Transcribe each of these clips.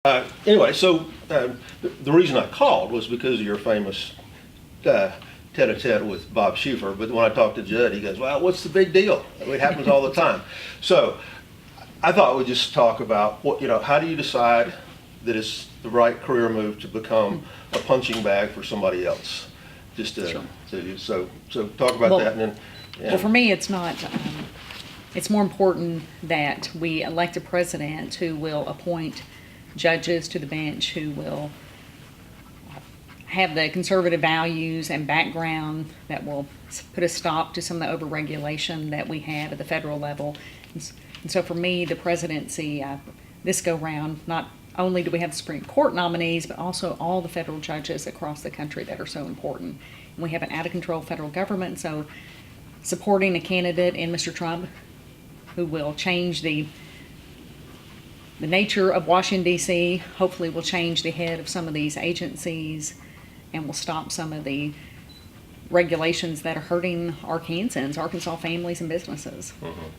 Anyway, so the reason I called was because of your famous tete-a-tete with Bob Schieffer. But when I talked to Judd, he goes, "Well, what's the big deal? It happens all the time." So I thought we'd just talk about how do you decide that it's the right career move to become a punching bag for somebody else? Just Sure. so talk about that, and then. Well, for me, it's not. It's more important that we elect a president who will appoint judges to the bench who will have the conservative values and background that will put a stop to some of the overregulation that we have at the federal level. And so for me, the presidency, this go round, not only do we have the Supreme Court nominees, but also all the federal judges across the country that are so important. And we have an out-of-control federal government, so supporting a candidate in Mr. Trump who will change the nature of Washington, D.C., hopefully will change the head of some of these agencies and will stop some of the regulations that are hurting Arkansans, Arkansas families and businesses. Mm-hmm.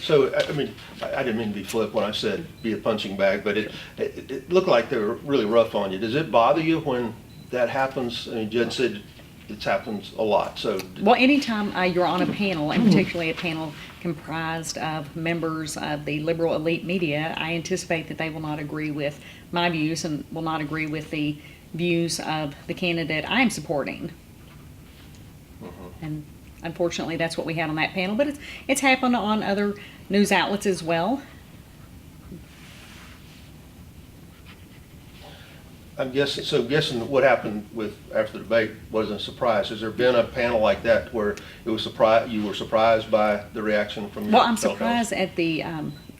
So, I mean, I didn't mean to be flip when I said be a punching bag, but it looked like they were really rough on you. Does it bother you when that happens? I mean, Judd said it happens a lot. So, well, anytime you're on a panel, and particularly a panel comprised of members of the liberal elite media, I anticipate that they will not agree with my views and will not agree with the views of the candidate I'm supporting. And unfortunately, that's what we had on that panel. But it's happened on other news outlets as well. I'm guessing what happened after the debate wasn't a surprise. Has there been a panel like that where you were surprised by the reaction from your Well, I'm fellow surprised at the,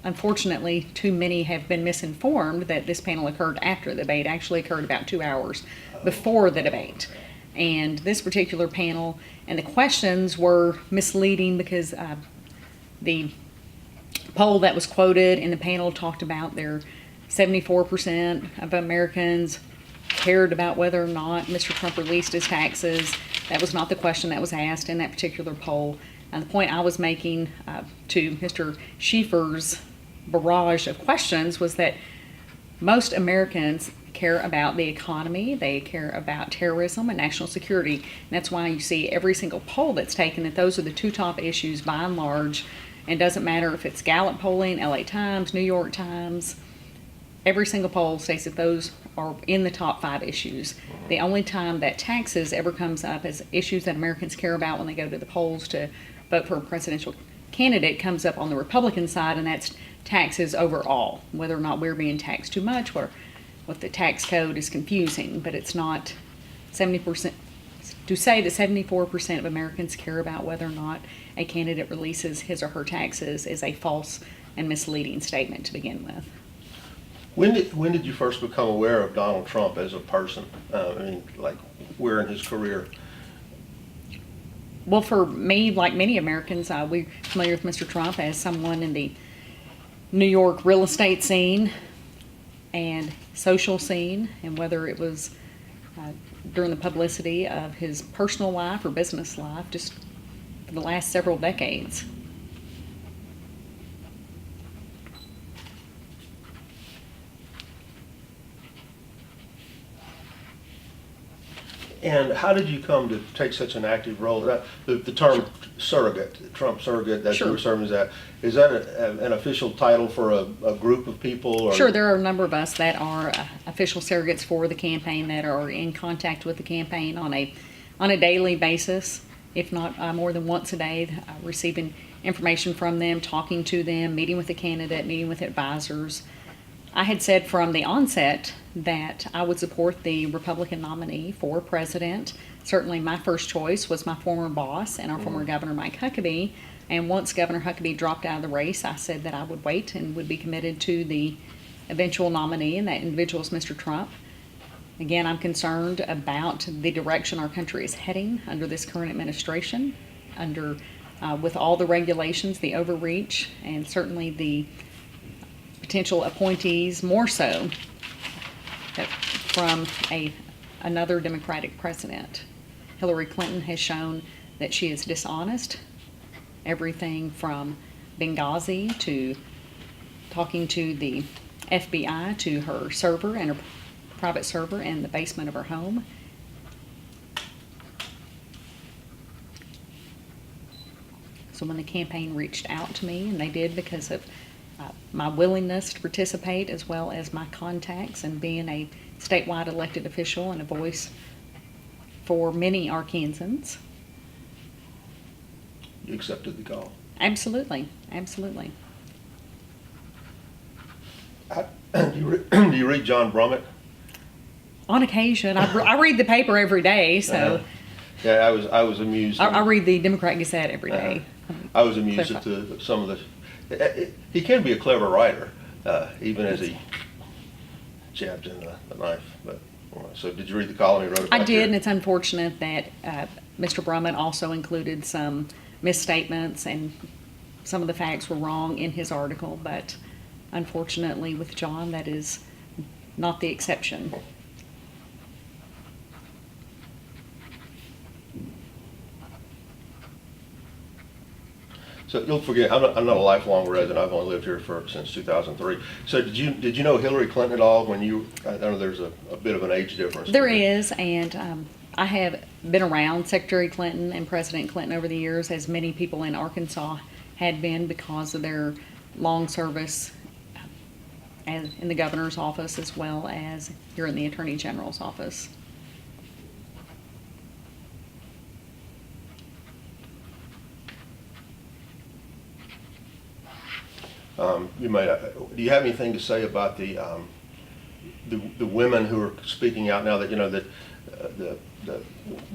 unfortunately, too many have been misinformed that this panel occurred after the debate. It actually occurred about 2 hours before the debate. And this particular panel and the questions were misleading because the poll that was quoted in the panel talked about their 74% of Americans cared about whether or not Mr. Trump released his taxes. That was not the question that was asked in that particular poll. And the point I was making to Mr. Schieffer's barrage of questions was that most Americans care about the economy, they care about terrorism and national security. And that's why you see every single poll that's taken that those are the two top issues by and large. And it doesn't matter if it's Gallup polling, LA Times, New York Times. Every single poll states that those are in the top 5 issues. The only time that taxes ever comes up as issues that Americans care about when they go to the polls to vote for a presidential candidate comes up on the Republican side, and that's taxes overall, whether or not we're being taxed too much or what the tax code is confusing. But it's not 70%. To say that 74% of Americans care about whether or not a candidate releases his or her taxes is a false and misleading statement to begin with. When did you first become aware of Donald Trump as a person? I mean, like, where in his career? Well, for me, like many Americans, we're familiar with Mr. Trump as someone in the New York real estate scene and social scene, and whether it was during the publicity of his personal life or business life, just for the last several decades. And how did you come to take such an active role? The term surrogate, Trump surrogate, that's Sure. what we're serving as. Is that an official title for a group of people? Or? Sure, there are a number of us that are official surrogates for the campaign that are in contact with the campaign on a daily basis, if not more than once a day, receiving information from them, talking to them, meeting with the candidate, meeting with advisors. I had said from the onset that I would support the Republican nominee for president. Certainly my first choice was my former boss and our former governor, Mike Huckabee. And once Governor Huckabee dropped out of the race, I said that I would wait and would be committed to the eventual nominee, and that individual is Mr. Trump. Again, I'm concerned about the direction our country is heading under this current administration, with all the regulations, the overreach, and certainly the potential appointees more so from another Democratic president. Hillary Clinton has shown that she is dishonest, everything from Benghazi to talking to the FBI to her server and her private server in the basement of her home. So when the campaign reached out to me, and they did because of my willingness to participate as well as my contacts and being a statewide elected official and a voice for many Arkansans. You accepted the call. Absolutely, absolutely. Do you read John Brummett? On occasion, I read the paper every day, so Yeah, I was amused. I read the Democrat Gazette every day. I was amused at some of the. He can be a clever writer, even as he jabbed in the knife. But so, did you read the column he wrote about? I did, and it's unfortunate that Mr. Brummett also included some misstatements and some of the facts were wrong in his article. But unfortunately, with John, that is not the exception. So you'll forget. I'm not a lifelong resident. I've only lived here since 2003. So did you know Hillary Clinton at all? When I know there's a bit of an age difference. There is, and I have been around Secretary Clinton and President Clinton over the years, as many people in Arkansas had been because of their long service in the governor's office as well as here in the Attorney General's office. Do you have anything to say about the women who are speaking out now that the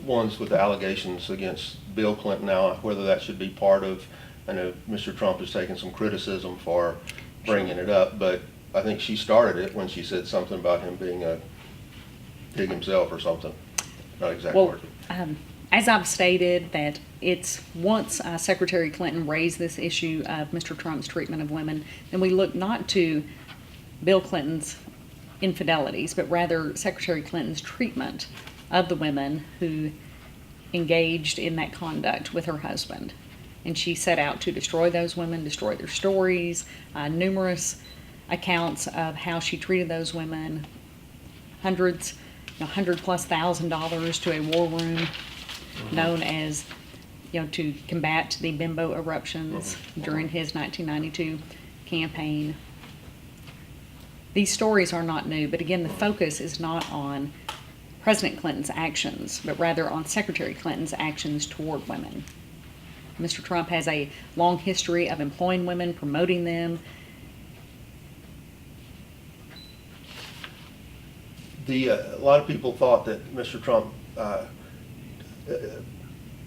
ones with the allegations against Bill Clinton now, whether that should be part of? I know Mr. Trump has taken some criticism for bringing it up, but I think she started it when she said something about him being a pig himself or something. Not exactly. Well, as I've stated, that it's once Secretary Clinton raised this issue of Mr. Trump's treatment of women, then we look not to Bill Clinton's infidelities, but rather Secretary Clinton's treatment of the women who engaged in that conduct with her husband. And she set out to destroy those women, destroy their stories, numerous accounts of how she treated those women, $100,000+ to a war room known as, to combat the bimbo eruptions during his 1992 campaign. These stories are not new, but again, the focus is not on President Clinton's actions, but rather on Secretary Clinton's actions toward women. Mr. Trump has a long history of employing women, promoting them. A lot of people thought that Mr. Trump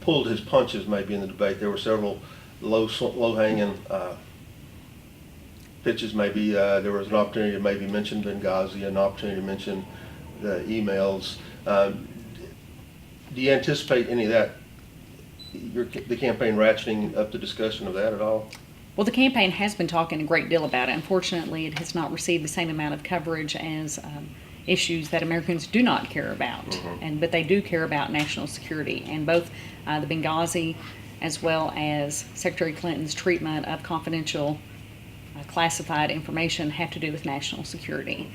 pulled his punches maybe in the debate. There were several low-hanging pitches maybe. There was an opportunity to maybe mention Benghazi, an opportunity to mention the emails. Do you anticipate any of that, the campaign ratcheting up the discussion of that at all? Well, the campaign has been talking a great deal about it. Unfortunately, it has not received the same amount of coverage as issues that Americans do not care about, but they do care about national security. And both the Benghazi as well as Secretary Clinton's treatment of confidential classified information have to do with national security.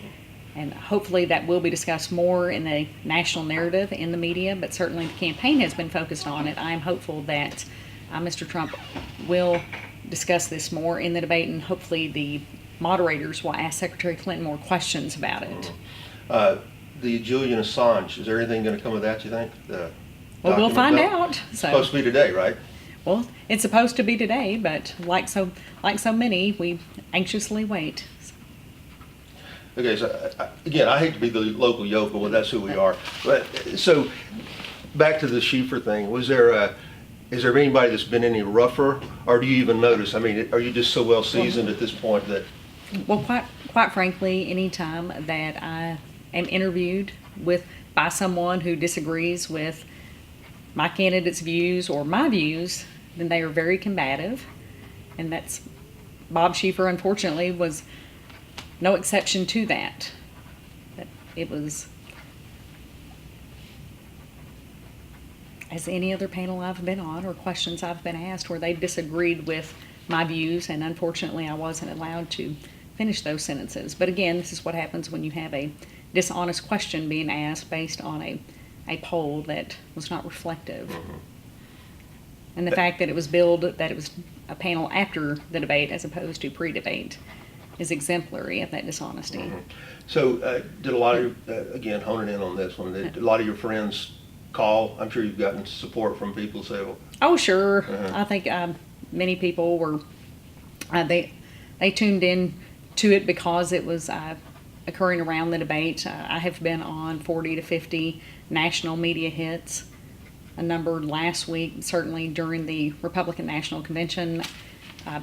And hopefully that will be discussed more in the national narrative in the media, but certainly the campaign has been focused on it. I am hopeful that Mr. Trump will discuss this more in the debate, and hopefully the moderators will ask Secretary Clinton more questions about it. The Julian Assange, is there anything going to come of that, you think? Well, we'll find out. It's supposed to be today, right? Well, it's supposed to be today, but like so many, we anxiously wait. Okay, so again, I hate to be the local yokel, but that's who we are. But so back to the Schieffer thing, is there anybody that's been any rougher, or do you even notice? I mean, are you just so well seasoned at this point that? Well, quite frankly, any time that I am interviewed by someone who disagrees with my candidate's views or my views, then they are very combative, and that's Bob Schieffer. Unfortunately, was no exception to that. But it was, as any other panel I've been on or questions I've been asked where they disagreed with my views, and unfortunately I wasn't allowed to finish those sentences. But again, this is what happens when you have a dishonest question being asked based on a poll that was not reflective. And the fact that it was billed, that it was a panel after the debate as opposed to pre-debate, is exemplary of that dishonesty. So did a lot of, again, honing in on this one, did a lot of your friends call? I'm sure you've gotten support from people say, well, Oh, sure. I think many people were, they tuned in to it because it was occurring around the debate. I have been on 40 to 50 national media hits, a number last week, certainly during the Republican National Convention,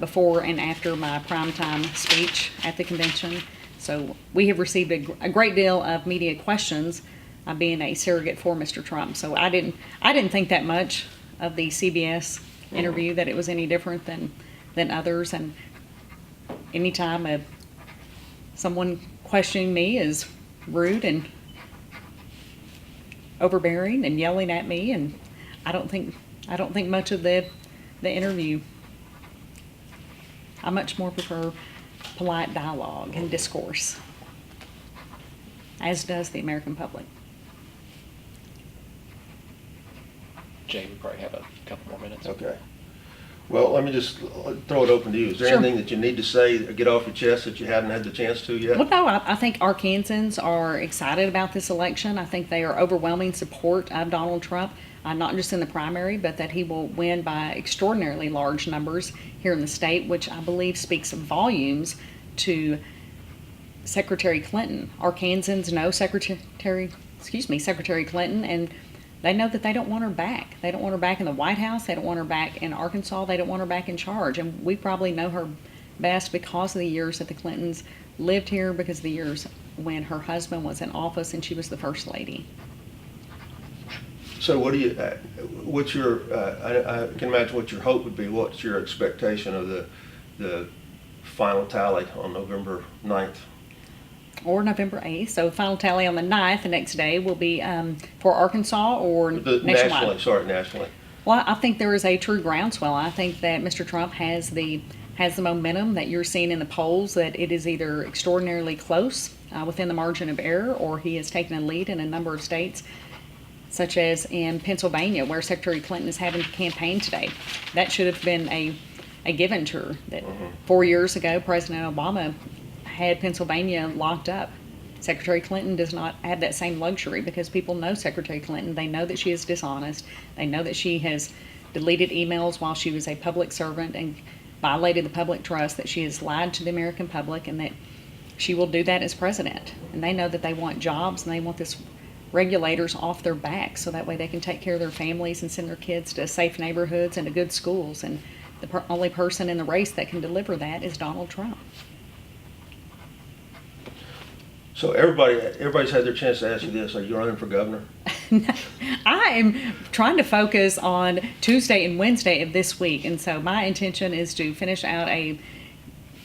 before and after my primetime speech at the convention. So we have received a great deal of media questions, being a surrogate for Mr. Trump. So I didn't think that much of the CBS interview, that it was any different than others. And anytime someone questioning me is rude and overbearing and yelling at me, and I don't think much of the interview. I much more prefer polite dialogue and discourse, as does the American public. Jay, we probably have a couple more minutes. okay. Well, let me just throw it open to you. Is there Sure. anything that you need to say or get off your chest that you hadn't had the chance to yet? Well, no, I think Arkansans are excited about this election. I think they are overwhelming support of Donald Trump, not just in the primary, but that he will win by extraordinarily large numbers here in the state, which I believe speaks volumes to Secretary Clinton. Arkansans know Secretary Clinton, and they know that they don't want her back. They don't want her back in the White House. They don't want her back in Arkansas. They don't want her back in charge. And we probably know her best because of the years that the Clintons lived here, because of the years when her husband was in office and she was the first lady. So what do you, what's your, I can imagine what your hope would be. What's your expectation of the final tally on November 9th? Or November 8th. So final tally on the 9th, the next day, will be for Arkansas or nationwide? Nationally. Well, I think there is a true groundswell. I think that Mr. Trump has the momentum that you're seeing in the polls, that it is either extraordinarily close within the margin of error, or he has taken a lead in a number of states, such as in Pennsylvania, where Secretary Clinton is having to campaign today. That should have been a given to her. That 4 years ago, President Obama had Pennsylvania locked up. Secretary Clinton does not have that same luxury, because people know Secretary Clinton. They know that she is dishonest. They know that she has deleted emails while she was a public servant and violated the public trust, that she has lied to the American public, and that she will do that as president. And they know that they want jobs, and they want this regulators off their backs, so that way they can take care of their families and send their kids to safe neighborhoods and to good schools. And the only person in the race that can deliver that is Donald Trump. So everybody's had their chance to ask you this. Are you running for governor? I am trying to focus on Tuesday and Wednesday of this week, and so my intention is to finish out a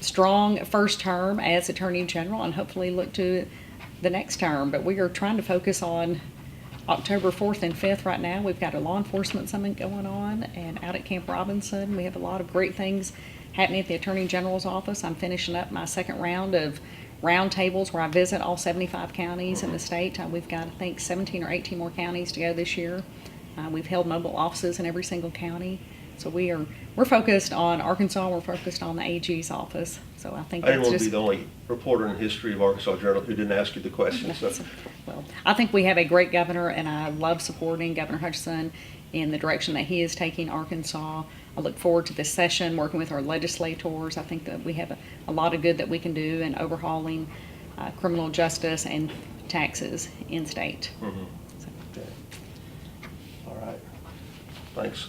strong first term as Attorney General and hopefully look to the next term. But we are trying to focus on October 4th and 5th right now. We've got a law enforcement summit going on, and out at Camp Robinson we have a lot of great things happening at the Attorney General's office. I'm finishing up my second round of roundtables where I visit all 75 counties in the state. We've got, I think, 17 or 18 more counties to go this year. We've held mobile offices in every single county. So we're focused on Arkansas. We're focused on the AG's office. So I think I didn't that's want to just be the only reporter in history of Arkansas Journal who didn't ask you the question. So. Well, I think we have a great governor, and I love supporting Governor Hutchinson in the direction that he is taking Arkansas. I look forward to this session, working with our legislators. I think that we have a lot of good that we can do in overhauling criminal justice and taxes in state. Okay. All right. Thanks.